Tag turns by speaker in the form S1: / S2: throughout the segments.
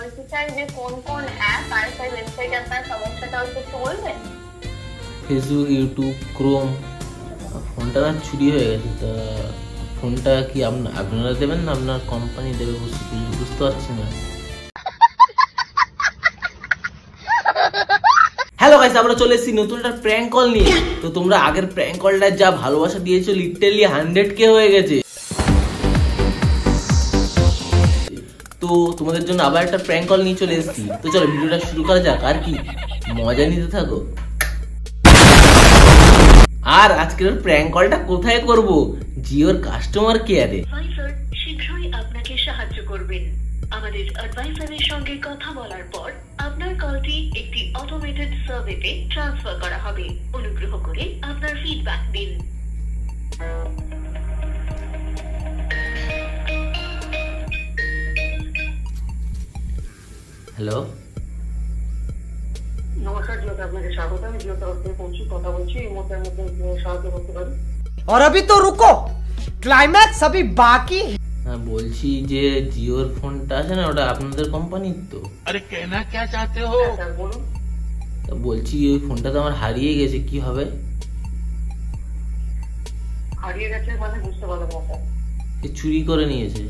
S1: জানতে চাই যে কোন কোন অ্যাপ আর সেই ওয়েবসাইটে আপনার সমস্যাটা হচ্ছে, একটু বলবেন?
S2: Facebook, YouTube, Chrome. ফোনটা না চুরি হয়ে গেছে, তা ফোনটা কি আপনারা দেবেন না আপনার কোম্পানি দেবে? বুঝতে পারছি না। হ্যালো গাইস, আমরা চলে এসেছি নতুন একটা প্র্যাঙ্ক কল নিয়ে। তো তোমরা আগের প্র্যাঙ্ক কলটা যা ভালোবাসা দিয়েছো, লিটারলি 100K হয়ে গেছে। তো তোমাদের জন্য আবার একটা প্র্যাঙ্ক কল নিয়ে চলে এসেছি। তো চলো ভিডিওটা শুরু করা যাক, আর কি মজা নিতে থাকো। আর আজকের প্র্যাঙ্ক কলটা কোথায় করব? জিওর কাস্টমার কেয়ারে।
S3: অ্যাডভাইজার শীঘ্রই আপনাকে সাহায্য করবেন। আমাদের অ্যাডভাইজারের সঙ্গে কথা বলার পর আপনার কলটি একটি অটোমেটেড সার্ভেতে ট্রান্সফার করা হবে। অনুগ্রহ করে আপনার ফিডব্যাক দিন।
S2: হ্যালো,
S4: নমস্কার জিওতে আপনাকে স্বাগত। আমি জিও তরফ থেকে পৌঁছি কথা বলছি। এই মুহূর্তের মধ্যে সাহায্য করতে পারি?
S5: और अभी तो रुको, क्लाइमैक्स अभी बाकी है।
S2: হ্যাঁ বলছি যে জিওর ফোনটা আছে না, ওটা আপনাদের কোম্পানির তো?
S6: अरे कहना क्या चाहते हो?
S4: স্যার বলুন।
S2: তা বলছি ওই ফোনটা তো আমার হারিয়ে গেছে, কি হবে?
S4: হারিয়ে গেছে মানে বুঝতে পারলাম না স্যার।
S2: চুরি করে নিয়েছে।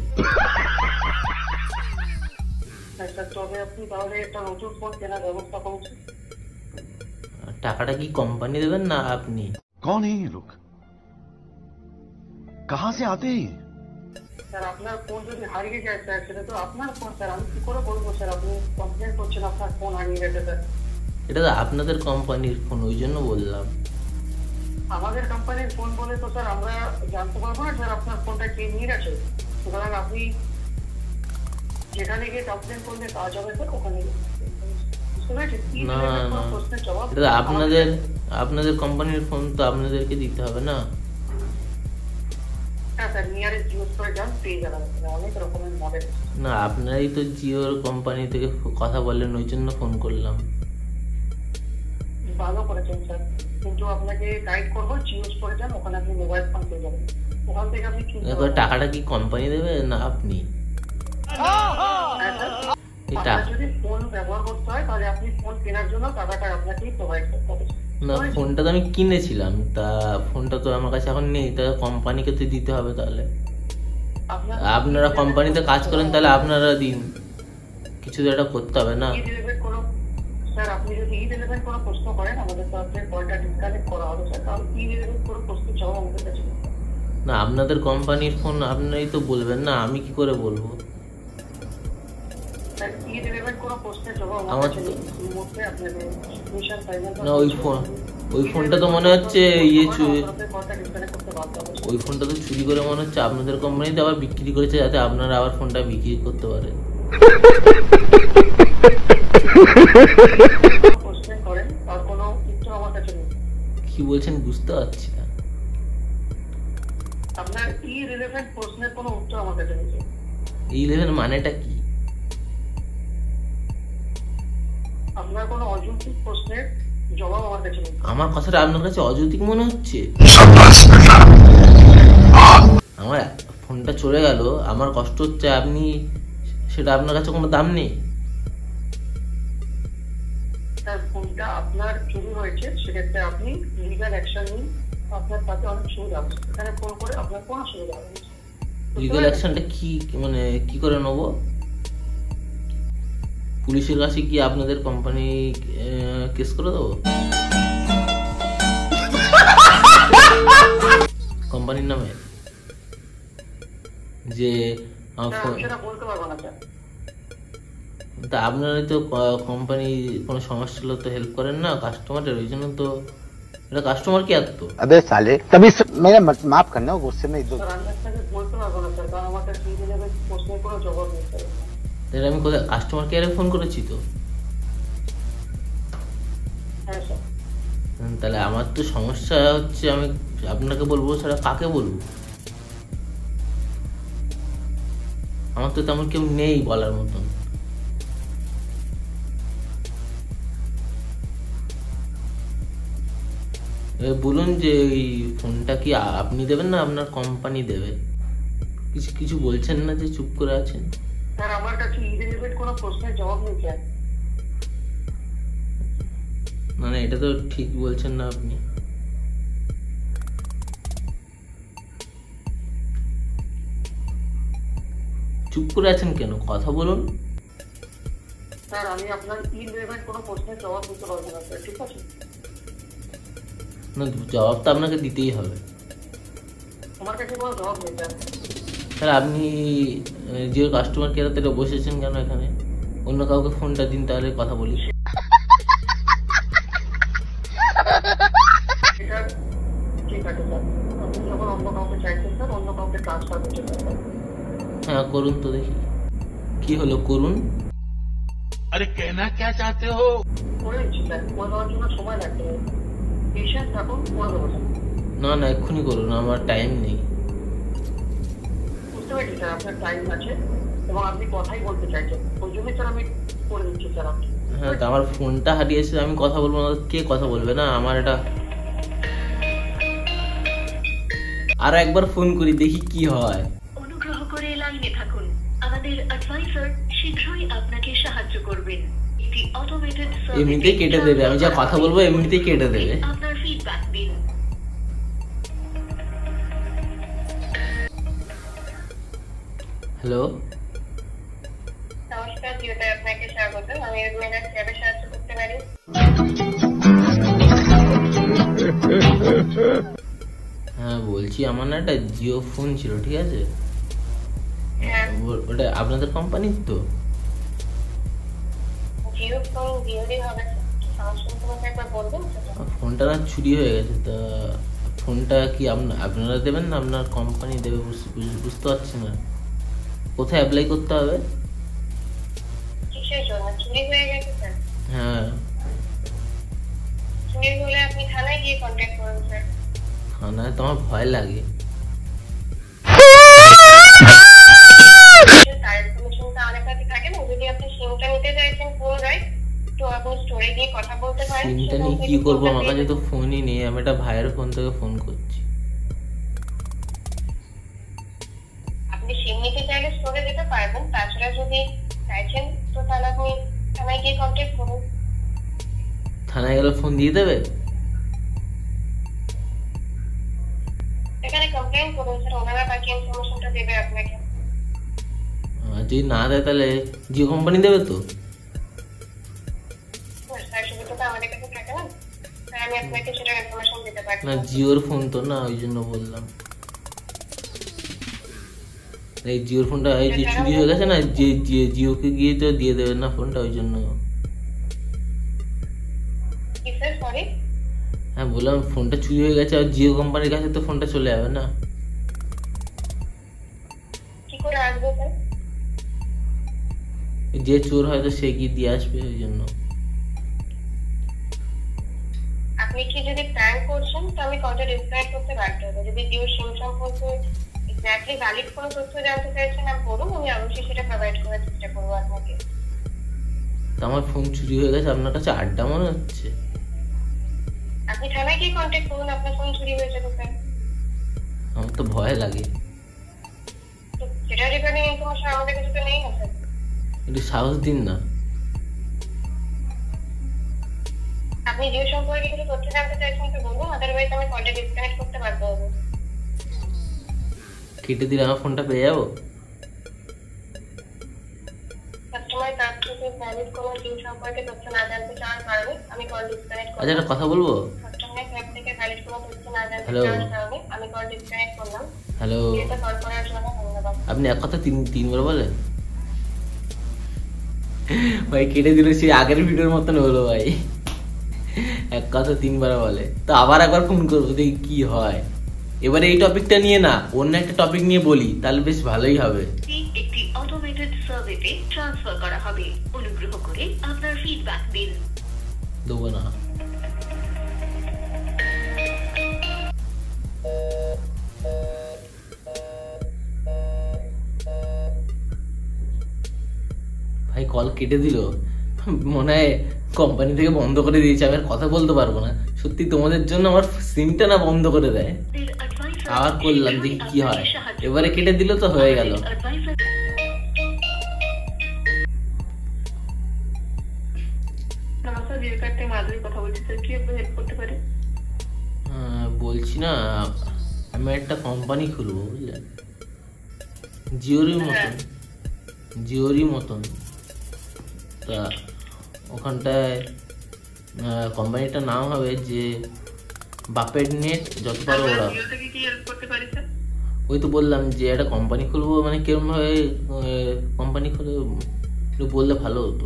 S4: হ্যাঁ স্যার, তবে আপনি তাহলে একটা নতুন ফোন কেনার ব্যবস্থা করছেন।
S2: টাকাটা কি কোম্পানি দেবেন না আপনি?
S6: कौन है ये लोग? कहाँ से आते हैं?
S4: স্যার আপনার ফোন যদি হারিয়ে যায় স্যার, সেটা তো আপনার ফোন স্যার, আমি কি করে বলবো স্যার? আপনি কমপ্লেন করছেন আপনার ফোন হারিয়ে গেছে স্যার।
S2: এটা তো আপনাদের কোম্পানির ফোন, ওই জন্য বললাম।
S4: আমাদের কোম্পানির ফোন বলে তো স্যার আমরা জানতে পারবো না স্যার আপনার ফোনটা কে নিয়ে গেছে। সুতরাং আপনি যেখানে গিয়ে কমপ্লেন করলে কাজ হবে স্যার, ওখানে
S2: না না, এটা তো আপনাদের কোম্পানির ফোন, তো আপনাদেরকে দিতে হবে না? না, আপনারাই তো জিওর কোম্পানি থেকে কথা বললেন, ওই জন্য ফোন করলাম।
S4: ভালো করেছেন স্যার, কিন্তু আপনাকে গাইড করবো জিও স্টোরে যান, ওখানে আপনি মোবাইল ফোন পেয়ে যাবেন। ওখান থেকে আপনি
S2: টাকাটা কি কোম্পানি দেবে না আপনি?
S4: যদি ফোন ব্যবহার করতে হয় তাহলে আপনি ফোন কেনার জন্য টাকাটা আপনাকেই প্রোভাইড করতে হবে।
S2: না, ফোনটা তো আমি কিনেছিলাম, তা ফোনটা তো আমার কাছে এখন নেই, তা কোম্পানিকে তো দিতে হবে। তাহলে আপনারা কোম্পানিতে কাজ করেন, তাহলে আপনারা দিন, কিছু তো একটা করতে হবে না?
S4: স্যার আপনি যদি ইরেলেভেন্ট কোনো প্রশ্ন করেন আমাদের তরফে কলটা ডিসকানেক্ট করা হবে স্যার, কারণ ইরেলেভেন্ট কোনো প্রশ্ন চাও আমাদের কাছে
S2: না। আপনাদের কোম্পানির ফোন আপনারাই তো বলবেন না, আমি কি করে বলবো? না, ওই ফোনটা তো মনে হচ্ছে ওই ফোনটা তো চুরি করে মনে হচ্ছে আপনাদের কোম্পানিতে আবার বিক্রি করেছে, যাতে আপনারা আবার ফোনটা বিক্রি করতে পারেন। কি বলছেন বুঝতে পারছি না।
S4: আপনার ইরেলেভেন্ট প্রশ্নের কোনো উত্তর আমার কাছে নেই।
S2: ইরেলেভেন্ট মানেটা কি?
S4: আপনার কোনো অযৌক্তিক প্রশ্নের জবাব আমার কাছে নেই।
S2: আমার কথাটা আপনার কাছে অযৌক্তিক মনে হচ্ছে? আমার ফোনটা চলে গেল, আমার কষ্ট হচ্ছে, আপনি সেটা আপনার কাছে কোনো দাম নেই?
S4: স্যার ফোনটা আপনার চুরি হয়েছে, সেক্ষেত্রে আপনি লিগ্যাল অ্যাকশন নিন, আপনার কাছে অনেক সুবিধা আছে। এখানে ফোন করে আপনার কোনো সুবিধা হবে না।
S2: লিগ্যাল অ্যাকশনটা কি, মানে কি করে নেবো? পুলিশের কাছে কি আপনাদের কোম্পানি কেস করে দেবো? কোম্পানির নামে যে
S4: বলতে পারবো না স্যার।
S2: তা আপনারাই তো কোম্পানি কোনো সমস্যা হলে তো হেল্প করেন না কাস্টমারের, ওই জন্য তো এটা কাস্টমার কেয়ার তো।
S7: अबे साले तभी मेरा माफ करना, गुस्से में
S4: স্যার আমি আপনাকে বলতে পারবো না স্যার, কারণ আমার কাছে প্রশ্নের কোনো জবাব নেই স্যার।
S2: তাহলে আমি কোথায় কাস্টমার কেয়ারে ফোন করেছি তো?
S4: হ্যাঁ স্যার।
S2: তাহলে আমার তো সমস্যা হচ্ছে, আমি আপনাকে বলবো, সেটা কাকে বলবো? আমার তো তেমন কেউ নেই বলার মতন। বলুন যে এই ফোনটা কি আপনি দেবেন না আপনার কোম্পানি দেবে? কিছু বলছেন না যে চুপ করে আছেন?
S4: স্যার আমার কাছে ইরেলেভেন্ট কোনো প্রশ্নের জবাব নেই স্যার।
S2: না এটা তো ঠিক বলছেন না আপনি। চুপ করে আছেন কেন? কথা বলুন।
S4: স্যার আমি আপনার ইররিলেভেন্ট কোনো প্রশ্নের জবাব দিতে পারবো না স্যার, ঠিক আছে?
S2: না জবাব তো আপনাকে দিতেই হবে।
S4: আমার কাছে কোনো জবাব নেই স্যার।
S2: স্যার আপনি যে কাস্টমার কেয়ার থেকে বসেছেন কেন এখানে? অন্য কাউকে ফোনটা দিন, তাহলে কথা বলি।
S4: এটা ঠিক আছে স্যার, আপনি যখন অন্য কাউকে চাইছেন স্যার, অন্য কাউকে ট্রান্সফার করতে স্যার।
S2: হ্যাঁ করুন তো দেখি কি হলো, করুন।
S6: अरे कहना क्या चाहते हो?
S4: করে দিচ্ছি স্যার, করে দেওয়ার জন্য সময় লাগবে, পেশেন্স থাকুন, করে দেবো স্যার।
S2: না না এক্ষুনি করুন, আমার টাইম নেই।
S4: বুঝতে পেরেছি স্যার, আপনার টাইম আছে এবং আপনি কথাই বলতে চাইছেন, ওই জন্যই স্যার আমি করে দিচ্ছি স্যার। আপনি
S2: হ্যাঁ তো আমার ফোনটা হারিয়েছে, আমি কথা বলবো না, কে কথা বলবে? না আমার এটা আর একবার ফোন করি দেখি কি হয়।
S3: অনুগ্রহ করে লাইনে থাকুন, আমাদের অ্যাডভাইজার শীঘ্রই আপনাকে সাহায্য করবেন। একটি অটোমেটেড
S2: এমনিতেই কেটে দেবে, আমি যা কথা বলবো এমনিতেই কেটে দেবে।
S3: আপনার ফিডব্যাক দিন।
S2: হ্যালো
S1: নমস্কার, জিওতে আপনাকে স্বাগত। আমি রুমের কিভাবে সাহায্য করতে পারি?
S2: হ্যাঁ বলছি আমার না একটা জিও ফোন ছিল, ঠিক আছে?
S1: হ্যাঁ।
S2: ওটা আপনাদের কোম্পানির তো?
S1: জিও ফোন জিওরই হবে। সমস্যা তোমাকে একবার বলবেন সেটা?
S2: ফোনটা না চুরি হয়ে গেছে, তা ফোনটা কি আপনারা দেবেন না আপনার কোম্পানি দেবে? বুঝতে পারছি না, কোথায় অ্যাপ্লাই করতে হবে?
S1: কিসের জন্য চুরি হয়ে গেছে স্যার?
S2: হ্যাঁ
S1: চুরি হলে আপনি থানায় গিয়ে কন্ট্যাক্ট করুন স্যার।
S2: থানায় তো আমার ভয় লাগে।
S1: তার ইনফরমেশনটা আমার কাছে থাকে না। যদি আপনি সিমটা নিতে চাইছেন পুনরায়, তো আপনি স্টোরে গিয়ে কথা বলতে পারেন।
S2: সিমটা নিয়ে কি করবো? আমার কাছে তো ফোনই নেই, আমি একটা ভাইয়ের ফোন থেকে ফোন করছি।
S1: আপনি সিম নিতে চাইলে স্টোরে যেতে পারবেন, তাছাড়া যদি চাইছেন তো তাহলে আপনি থানায় গিয়ে কন্ট্যাক্ট করুন।
S2: থানায় গেলে ফোন দিয়ে দেবে?
S1: এখানে কমপ্লেন করুন স্যার, ওনারা বাকি ইনফরমেশনটা দেবে আপনাকে।
S2: আর যদি না দেয় তাহলে জিও কোম্পানি দেবে তো?
S1: স্যার সুবিধা তো আমাদের কাছে থাকে না, তাই আমি আপনাকে সেটা ইনফরমেশন দিতে পারি
S2: না জিওর ফোন তো না, ওই জন্য বললাম। এই জিওর ফোনটা এই যে চুরি হয়ে গেছে না, যে জিওকে গিয়ে তো দিয়ে দেবে না ফোনটা, ওই জন্য।
S1: কি স্যার? সরি?
S2: হ্যাঁ বললাম ফোনটা চুরি হয়ে গেছে, আর জিও কোম্পানির কাছে তো ফোনটা চলে যাবে না।
S1: কি করে আসবে স্যার?
S2: যে চোর হয়তো সে গিয়ে দিয়ে আসবে, ওই জন্য।
S1: আপনি কি যদি প্ল্যান করছেন তো আমি কলটা ডিসকানেক্ট করতে বাধ্য হবো। যদি জিও সিম সম্পর্কে এক্স্যাক্টলি ভ্যালিড কোনো তথ্য জানতে চাইছেন না বলুন, আমি অবশ্যই সেটা প্রোভাইড করার চেষ্টা করবো আপনাকে।
S2: তো আমার ফোন চুরি হয়ে গেছে, আপনার কাছে আড্ডা মনে হচ্ছে?
S1: আপনি থানায় গিয়ে কন্ট্যাক্ট করুন, আপনার ফোন চুরি হয়েছে তো স্যার।
S2: আমার তো ভয় লাগে।
S1: তো সেটা রিগার্ডিং ইনফরমেশন আমাদের কাছে তো নেই না স্যার।
S2: একটু সাহস দিন না।
S1: আপনি জিও সম্পর্কে কিছু তথ্য জানতে চাইছেন তো বলুন, আদারওয়াইজ আমি কলটা ডিসকানেক্ট করতে বাধ্য হবো।
S2: কেটে দিলে আমার ফোনটা পেয়ে যাবো?
S1: কাস্টমার কাছ থেকে ভ্যালিড কোনো জিও সম্পর্কে তথ্য না জানতে চাওয়ার কারণে আমি কল ডিসকানেক্ট
S2: আচ্ছা একটা কথা বলবো?
S1: কাস্টমার কাছ থেকে ভ্যালিড কোনো তথ্য না জানতে
S2: Hello?
S1: চাওয়ার কারণে আমি কল ডিসকানেক্ট করলাম।
S2: হ্যালো,
S1: এটা কল করার জন্য ধন্যবাদ।
S2: আপনি এক কথা তিনবার বলেন? ভাই কেটে দিল, সেই আগের ভিডিওর মতন হলো ভাই। এক কথা তিনবার বলে, তো আবার একবার ফোন করবো দেখি কি হয়। এবারে এই টপিকটা নিয়ে না, অন্য একটা টপিক নিয়ে বলি, তাহলে বেশ ভালোই হবে।
S3: একটি অটোমেটেড সার্ভেতে ট্রান্সফার করা হবে। অনুগ্রহ করে আপনার ফিডব্যাক দিন।
S2: দেবো না। ভাই কল কেটে দিল, মনে হয় কোম্পানি থেকে বন্ধ করে দিয়েছে, আমি আর কথা বলতে পারবো না। সত্যি তোমাদের জন্য আমার সিমটা না বন্ধ করে দেয়। আবার করলাম দেখি কি হয়। এবারে কেটে দিল তো হয়ে গেল।
S4: স্যার জিও কার্ড থেকে মাধুরী কথা বলছি স্যার, কি আপনি হেল্প করতে পারি?
S2: বলছি না, আমি একটা কোম্পানি খুলবো বুঝলেন, জিওরই মতন তা ওখানটায় কোম্পানিটার নাম হবে যে বাপের নেট, যত পারো ওরা।
S4: জিও থেকে কি হেল্প করতে পারি স্যার?
S2: ওই তো বললাম যে একটা কোম্পানি খুলবো, মানে কিরম ভাবে কোম্পানি খুলে একটু বললে ভালো হতো।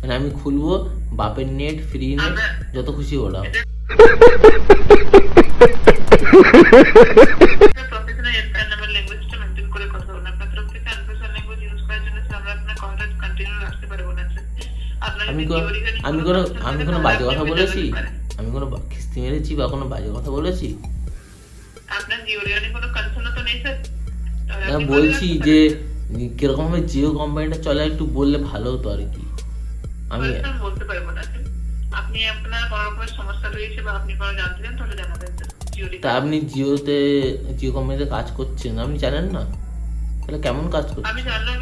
S2: মানে আমি খুলবো বাপের নেট, ফ্রি নেট, যত খুশি ওরা।
S4: প্রফেশনাল এনভায়রনমেন্ট ল্যাঙ্গুয়েজটা মেইনটেইন করে কথা বলুন। আপনার তরফ থেকে আনপ্রফেশনাল ল্যাঙ্গুয়েজ ইউজ করার জন্য আমরা আপনার কলটা কন্টিনিউ রাখতে পারবো না স্যার।
S2: আমি কোনো বাজে কথা বলেছি? আমি কোনো খিস্তি মেরেছি বা কোনো বাজে কথা বলেছি?
S4: আপনার জিও রিগার্ডিং কোনো কনসার্ন তো নেই স্যার?
S2: বলছি যে কিরকম ভাবে জিও কোম্পানিটা চলে একটু বললে ভালো হতো আর কি। আমি
S4: বলতে পারবো না স্যার। আপনি আপনার কোনো রকমের সমস্যা রয়েছে বা আপনি কোনো জানতে চান তাহলে জানাবেন স্যার।
S2: তা আপনি জিও কোম্পানিতে কাজ করছেন, আপনি জানেন না? তাহলে কেমন কাজ করছেন?
S4: আমি জানলাম।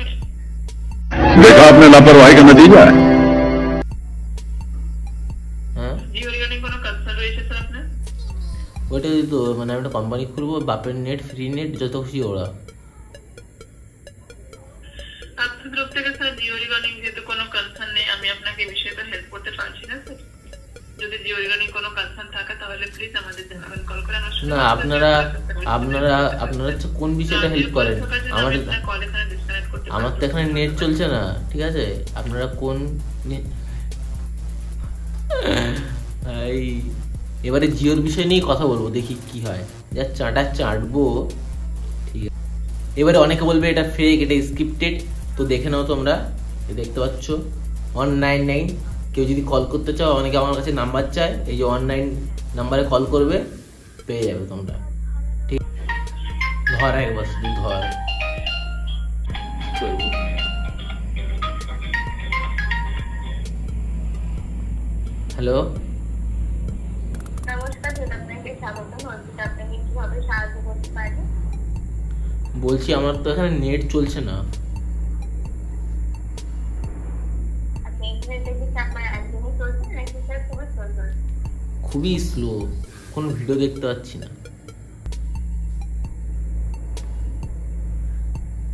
S8: देखा आपने लापरवाही का नतीजा है।
S2: হ্যাঁ,
S4: জিও রিগার্ডিং কোনো কনসার্ন রয়েছে স্যার আপনার?
S2: ওইটাই তো, মানে আমি একটা কোম্পানি খুলবো, বাপের নেট, ফ্রি নেট, যত খুশি ওরা।
S4: আপনার তরফ থেকে স্যার জিও রিগার্ডিং যেহেতু কোনো কনসার্ন নেই, আমি আপনাকে এই বিষয়ে হেল্প করতে পারছি না স্যার। যদি জিও রিগার্ডিং কোনো কনসার্ন থাকে তাহলে প্লিজ আমাদের জানাবেন, কল করে।
S2: না, আপনারা হচ্ছে কোন বিষয়টা হেল্প করেন? আমার তো এখানে নেট চলছে না, ঠিক আছে? আপনারা কোন এবারে জিওর বিষয় নিয়ে কথা বলবো, দেখি কি হয়। যা চাটবো, ঠিক আছে? এবারে অনেকে বলবে এটা ফেক, এটা স্ক্রিপ্টেড, তো দেখে নাও তোমরা। দেখতে পাচ্ছ 199। কেউ যদি কল করতে চাও, অনেকে আমার কাছে নাম্বার চায়, এই যে 19 নাম্বারে কল করবে, পেয়ে যাবে তোমরা। ঠিক, ধর একবার, শুধু ধর। হ্যালো,
S1: নমস্কার স্যার, আপনাকে স্বাগতম। আপনাকে কিভাবে সাহায্য করতে পারি?
S2: বলছি আমার তো এখানে নেট চলছে না।
S1: আপনি ইন্টারনেট দেখে আপনার একদমই চলছে নাকি স্যার খুবই স্লো চলছে?
S2: খুবই স্লো, কোনো ভিডিও দেখতে পাচ্ছি না।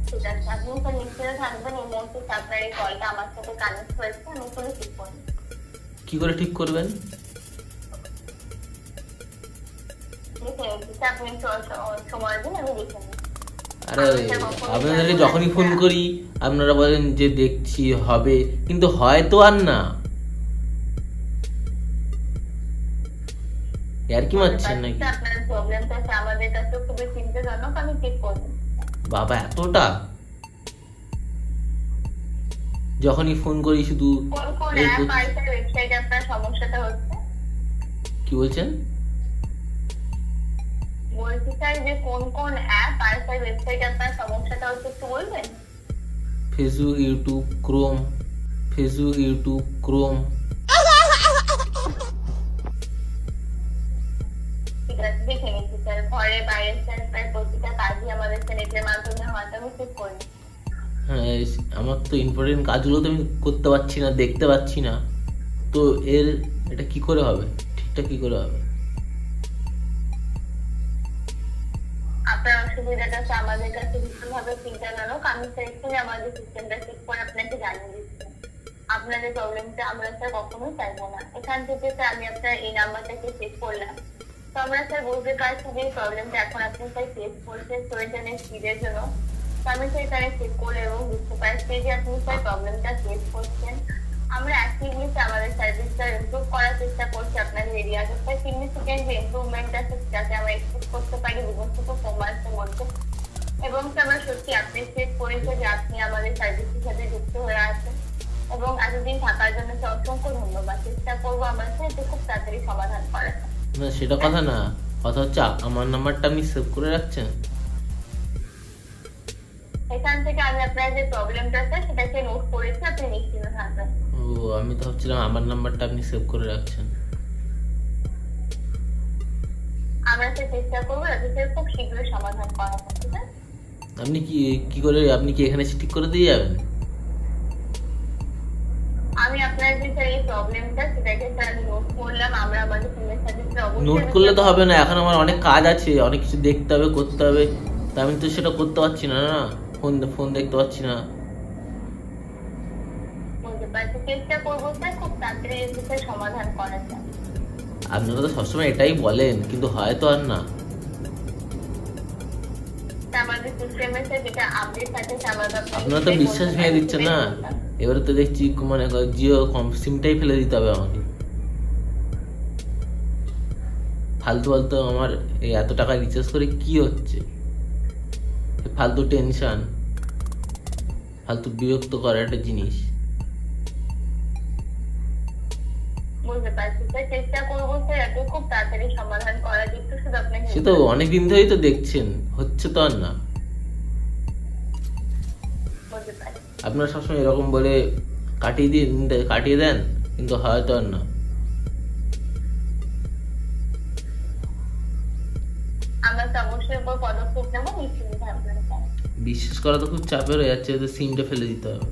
S1: ঠিক আছে, আপনি স্যার নিশ্চিত থাকবেন। এই মুহূর্তে আপনার এই কলটা আমার সাথে কানেক্ট হয়েছে, আমি কোনো ঠিক করি।
S2: কি করে ঠিক করবেন?
S1: আপনি সময় দিন, আমি দেখে নিই।
S2: আরে আপনাদেরকে যখনই ফোন করি আপনারা বলেন যে দেখছি হবে, কিন্তু হয় তো আর না। আর কি মারছেন নাকি?
S1: আপনার প্রবলেমটা আমাদের কাছে খুবই চিন্তাজনক, আমি চেক করব।
S2: বাবা, এতটা? যখনই ফোন করি শুধু
S1: কোন কোন অ্যাপ আর ওয়েবসাইটে আপনার সমস্যাটা হচ্ছে?
S2: কি বলছেন?
S1: বলছি স্যার যে কোন কোন অ্যাপ আর ওয়েবসাইটে আপনার সমস্যাটা হচ্ছে একটু বলবেন?
S2: Facebook, YouTube, Chrome. Facebook, YouTube, Chrome.
S1: ঠিক আছে, দেখে নিচ্ছি স্যার। ঘরে বাইরে স্যার প্রায় প্রতিটা কাজই আমাদের নেটের মাধ্যমে হয়, আমি চেক করি।
S2: হ্যাঁ, আমার তো ইম্পর্টেন্ট কাজগুলো তো আমি করতে পারছি না, দেখতে পাচ্ছি না, তো এটা কি করে হবে? ঠিকঠাক কি করে হবে?
S1: আপনার অসুবিধাটা আমাদের কাছে ভীষণভাবে চিন্তাজনক। আমি স্যার এক্ষুনি আমাদের সিস্টেমটা চেক করে আপনাকে জানিয়ে দিচ্ছি। আপনাদের প্রবলেমটা আমরা স্যার কখনোই চাইবো না। এখান থেকে স্যার আমি আপনার এই নাম্বারটাকে চেক করলাম, তো আমরা স্যার বুঝতে পারছি যে প্রবলেমটা এখন আপনি স্যার ফেস করছেন ইন্টারনেট স্পিডের জন্য। তো আমি স্যার এখানে চেক করে এবং বুঝতে পারছি যে আপনি স্যার প্রবলেমটা ফেস করছেন। আমরা অ্যাক্টিভলি আমাদের সার্ভিসটা ইমপ্রুভ করার চেষ্টা করছি আপনাদের এরিয়াতে। স্যার সিগনিফিকেন্ট যে ইমপ্রুভমেন্ট আছে যাতে আমরা এক্সপেক্ট করতে পারি বিগত 4 মাসের মধ্যে। এবং আমরা সত্যি অ্যাপ্রিসিয়েট করেছি যে আপনি আমাদের সার্ভিসের সাথে যুক্ত হয়ে আছেন এবং এতদিন থাকার জন্য অসংখ্য ধন্যবাদ। চেষ্টা করবো আমার সাথে খুব তাড়াতাড়ি সমাধান করার।
S2: না, সেটা কথা না, কথা হচ্ছে আমার নাম্বারটা আপনি সেভ করে রাখছেন?
S1: এখান থেকে আমি আপনার যে প্রবলেমটা আছে সেটাকে নোট করেছি, আপনি নিশ্চিন্ত থাকবেন।
S2: ও, আমি তো ভাবছিলাম আমার নাম্বারটা আপনি সেভ করে রাখছেন।
S1: আমরা চেষ্টা করবো যাতে খুব শীঘ্রই সমাধান করা যায়, ঠিক আছে?
S2: আপনি কি করে, আপনি কি এখানে ঠিক করে দিয়ে যাবেন?
S1: আমি আমি আপনার যে স্যার এই প্রবলেমটা সেটাকে স্যার আমি নোট করলাম, আমরা আমাদের টিমের সাথে
S2: নোট করলে তো হবে না, এখন আমার অনেক কাজ আছে, অনেক কিছু দেখতে হবে, করতে হবে। তা আমি তো সেটা করতে পারছি না, না ফোন দেখতে পাচ্ছি না।
S1: বলতে পারছি, চেষ্টা করবো স্যার খুব তাড়াতাড়ি এই বিষয়ে সমাধান করার জন্য।
S2: আপনারা তো সবসময় এটাই বলেন, কিন্তু হয় তো আর না।
S1: আমাদের সিস্টেমে স্যার যেটা আপডেট আছে
S2: আপনারা তো বিশ্বাস ভেঙে দিচ্ছেন না। এবারে তো দেখছি মানে জিও সিমটাই ফেলে দিতে হবে আমাকে। ফালতু ফালতু আমার এই এত টাকা রিচার্জ করে কি হচ্ছে? ফালতু টেনশন, ফালতু বিরক্ত করা একটা জিনিস।
S1: বুঝতে পারছি স্যার, চেষ্টা করবো স্যার এত খুব তাড়াতাড়ি সমাধান করার, একটু শুধু আপনাকে
S2: সে তো অনেকদিন ধরেই তো দেখছেন, হচ্ছে তো আর না।
S1: বুঝতে পারছি।
S2: আপনারা সবসময় এরকম বলে কাটিয়ে দেন, কিন্তু হয় তো আর না।
S1: আমরা তো অবশ্যই উপর পদক্ষেপ নেবো, নিশ্চিন্তে থাকবেন স্যার।
S2: বিশ্বাস করা তো খুব চাপের হয়ে যাচ্ছে, সিমটা ফেলে দিতে হবে।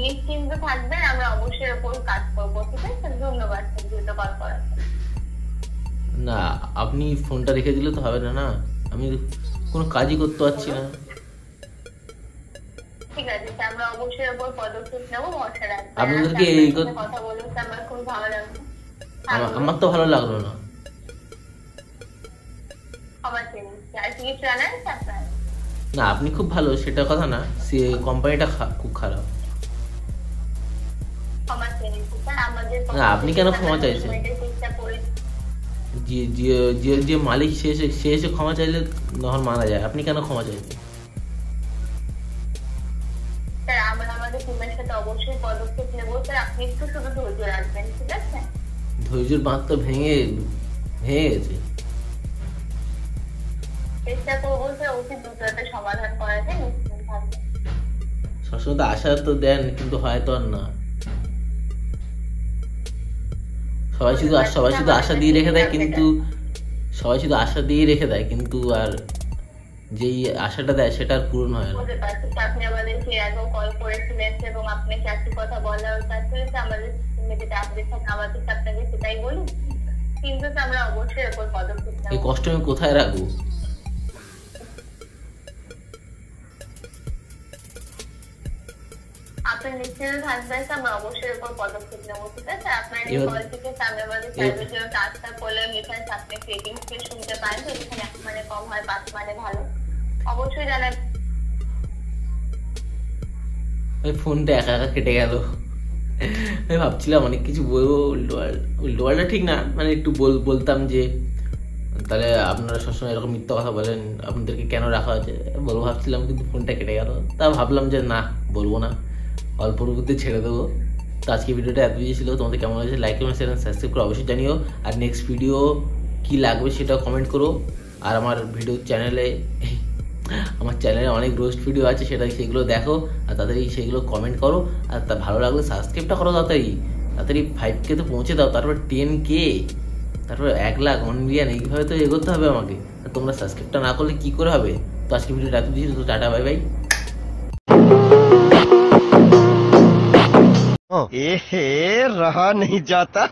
S1: নিশ্চিন্তে থাকবেন, আমরা অবশ্যই উপর কাজ করবো, ঠিক আছে? ধন্যবাদ স্যার দ্রুত কল করার জন্য।
S2: না, আপনি ফোনটা রেখে দিলে তো হবে না, না আমি কোনো কাজই করতে পারছি না।
S1: ঠিক আছে স্যার, আমরা অবশ্যই উপর পদক্ষেপ নেবো, ভরসা রাখবেন।
S2: আপনাদেরকে এই
S1: কথা বলে আমার খুব ভালো লাগলো।
S2: আমার তো ভালো লাগলো না।
S1: ক্ষমা চেয়ে নিচ্ছি। আর কি কিছু জানার আছে আপনার?
S2: না, আপনি খুব ভালো সেটা কথা না, সে কোম্পানিটা খুব খারাপ।
S1: ক্ষমা চেয়ে নিচ্ছি স্যার, আমাদের
S2: না, আপনি কেন ক্ষমা চাইছেন?
S1: চেষ্টা করি।
S2: যে মালিক সে এসে ক্ষমা চাইলে তখন মারা যায়, আপনি কেন ক্ষমা চাইছেন?
S1: স্যার আমরা আমাদের টিমের সাথে অবশ্যই পদক্ষেপ নেবো স্যার, আপনি একটু শুধু ধৈর্য রাখবেন, ঠিক আছে?
S2: ধৈর্যের বাঁধ তো ভেঙে গেছে।
S1: চেষ্টা করবো স্যার অতি দ্রুত একটা সমাধান করা যায়, নিশ্চিন্ত থাকবেন।
S2: সবসময় তো আশা তো দেন, কিন্তু হয় তো আর না। সবাই শুধু আশা দিয়ে রেখে দেয়, কিন্তু আর যেই আশাটা দেয় সেটা আর পূরণ হয় না।
S1: বুঝতে পারছি, আপনি আমাদেরকে আগেও কল করেছিলেন এবং আপনাকে একটি কথা বলা হয়েছে, আমাদের সিস্টেমে যেটা আপডেট থাকে আমাদের আপনাকে সেটাই বলি, কিন্তু আমরা অবশ্যই ওপর পদক্ষেপ
S2: এই
S1: নেবো।
S2: কষ্ট আমি কোথায় রাখবো?
S1: আপনি নিশ্চিত থাকবেন, আমরা অবশ্যই ওপর পদক্ষেপ নেবো, ঠিক আছে? আপনার এই
S2: এবার-
S1: কল থেকে সামনে আমাদের সার্ভিসের জন্য কাজটা করলেন, এখানে আপনি রেটিংস কে শুনতে পারেন, এখানে 1 মানে কম হয়, 5 মানে ভালো, অবশ্যই জানান।
S2: ওই ফোনটা একা একা কেটে গেল। আমি ভাবছিলাম অনেক কিছু বলবো, উল্টোপাল্টা ঠিক না, মানে একটু বলতাম যে তাহলে আপনারা সবসময় এরকম মিথ্যা কথা বলেন, আপনাদেরকে কেন রাখা আছে বলবো ভাবছিলাম, কিন্তু ফোনটা কেটে গেল। তা ভাবলাম যে না, বলবো না, অল্পর মধ্যে ছেড়ে দেবো। তো আজকে ভিডিওটা এত বেশি ছিল, তোমাদের কেমন লাগছে লাইক কমেন্ট শেয়ার সাবস্ক্রাইব করে অবশ্যই জানিও। আর নেক্সট ভিডিও কি লাগবে সেটাও কমেন্ট করো। আর আমার চ্যানেলে অনেক রোস্ট ভিডিও আছে, সেগুলো দেখো, আর তাড়াতাড়ি সেগুলো কমেন্ট করো। আর তা ভালো লাগলে সাবস্ক্রাইবটা করো, তাড়াতাড়ি 5K তো পৌঁছে দাও, তারপর 10K, তারপর 1 লাখ 1 মিলিয়ন, এইভাবে তো এগোতে হবে আমাকে। আর তোমরা সাবস্ক্রাইবটা না করলে কি করে হবে? তো আজকে ভিডিওটা এত বেশি, তো টাটা, বাই বাই।
S9: रहा नहीं जाता।